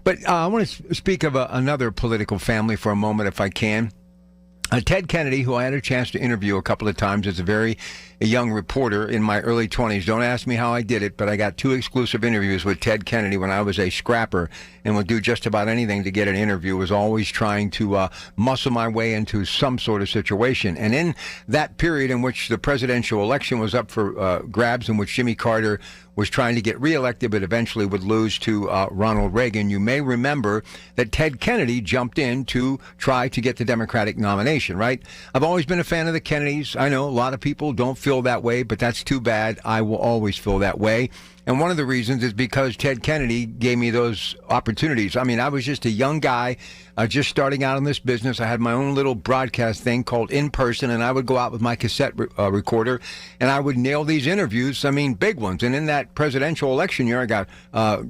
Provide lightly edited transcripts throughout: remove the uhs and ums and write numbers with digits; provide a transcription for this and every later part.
But I want to speak of another political family for a moment, if I can. Ted Kennedy, who I had a chance to interview a couple of times as a young reporter in my early 20s. Don't ask me how I did it, but I got 2 exclusive interviews with Ted Kennedy when I was a scrapper and would do just about anything to get an interview. Was always trying to muscle my way into some sort of situation. And in that period in which the presidential election was up for grabs, in which Jimmy Carter was trying to get reelected but eventually would lose to Ronald Reagan, you may remember that Ted Kennedy jumped in to try to get the Democratic nomination, right? I've always been a fan of the Kennedys. I know a lot of people don't feel that way, but that's too bad. I will always feel that way. And one of the reasons is because Ted Kennedy gave me those opportunities. I mean, I was just a young guy, just starting out in this business. I had my own little broadcast thing called In Person, and I would go out with my cassette recorder, and I would nail these interviews, I mean, big ones. And in that presidential election year, I got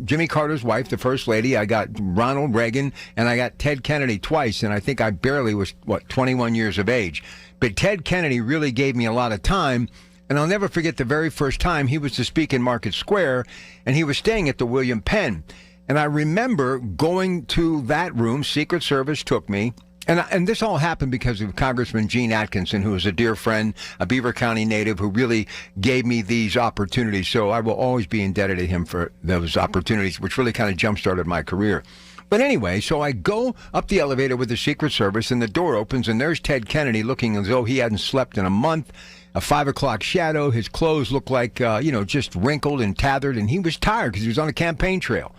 Jimmy Carter's wife, the First Lady, I got Ronald Reagan, and I got Ted Kennedy twice, and I think I barely was, 21 years of age. But Ted Kennedy really gave me a lot of time. And I'll never forget the very first time he was to speak in Market Square, and he was staying at the William Penn. And I remember going to that room, Secret Service took me, and this all happened because of Congressman Gene Atkinson, who was a dear friend, a Beaver County native, who really gave me these opportunities. So I will always be indebted to him for those opportunities, which really kind of jump-started my career. But anyway, so I go up the elevator with the Secret Service, and the door opens, and there's Ted Kennedy looking as though he hadn't slept in a month. A 5 o'clock shadow. His clothes looked like, just wrinkled and tattered, and he was tired because he was on a campaign trail.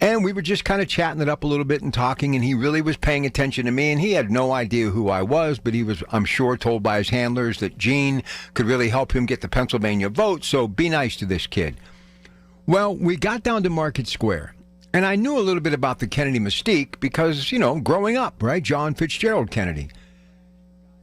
And we were just kind of chatting it up a little bit and talking, and he really was paying attention to me, and he had no idea who I was, but he was, I'm sure, told by his handlers that Gene could really help him get the Pennsylvania vote, so be nice to this kid. Well, we got down to Market Square, and I knew a little bit about the Kennedy mystique because, growing up, right, John Fitzgerald Kennedy.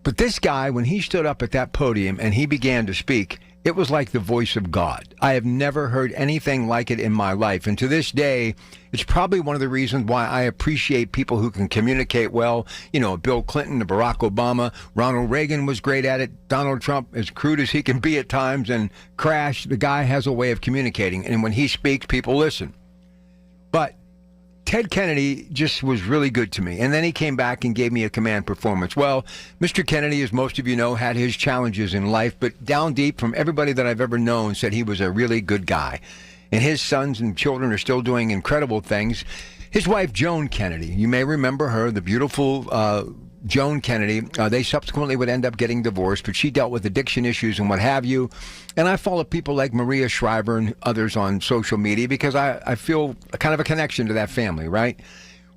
But this guy, when he stood up at that podium and he began to speak, it was like the voice of God. I have never heard anything like it in my life. And to this day, it's probably one of the reasons why I appreciate people who can communicate well. Bill Clinton, Barack Obama, Ronald Reagan was great at it. Donald Trump, as crude as he can be at times, and Crash, the guy has a way of communicating. And when he speaks, people listen. But Ted Kennedy just was really good to me. And then he came back and gave me a command performance. Well, Mr. Kennedy, as most of you know, had his challenges in life, but down deep from everybody that I've ever known said he was a really good guy. And his sons and children are still doing incredible things. His wife, Joan Kennedy, you may remember her, the beautiful Joan Kennedy. They subsequently would end up getting divorced, but she dealt with addiction issues and what have you. And I follow people like Maria Shriver and others on social media because I feel kind of a connection to that family, right?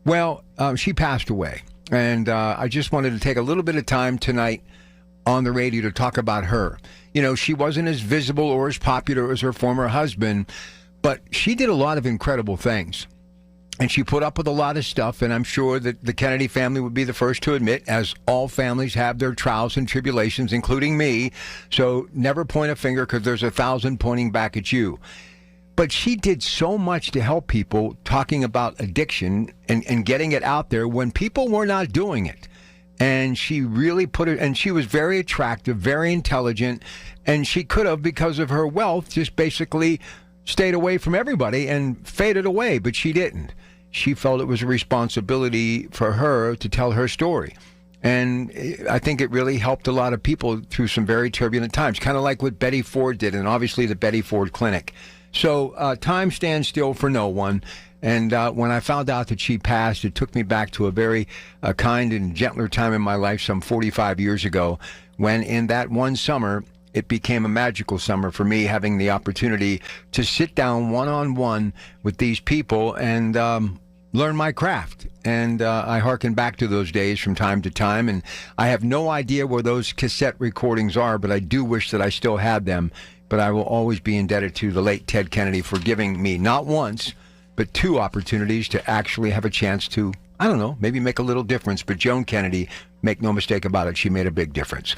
Well, she passed away. And I just wanted to take a little bit of time tonight on the radio to talk about her. She wasn't as visible or as popular as her former husband, but she did a lot of incredible things. And she put up with a lot of stuff, and I'm sure that the Kennedy family would be the first to admit, as all families have their trials and tribulations, including me. So never point a finger because there's 1,000 pointing back at you. But she did so much to help people talking about addiction and getting it out there when people were not doing it. And she really put it, and she was very attractive, very intelligent, and she could have, because of her wealth, just basically stayed away from everybody and faded away, but she didn't. She felt it was a responsibility for her to tell her story. And I think it really helped a lot of people through some very turbulent times, kind of like what Betty Ford did, and obviously the Betty Ford Clinic. So time stands still for no one. And when I found out that she passed, it took me back to a very kind and gentler time in my life some 45 years ago, when in that one summer, it became a magical summer for me, having the opportunity to sit down one-on-one with these people and learn my craft. And I hearken back to those days from time to time, and I have no idea where those cassette recordings are, but I do wish that I still had them. But I will always be indebted to the late Ted Kennedy for giving me not once, but 2 opportunities to actually have a chance to, maybe make a little difference. But Joan Kennedy, make no mistake about it, she made a big difference.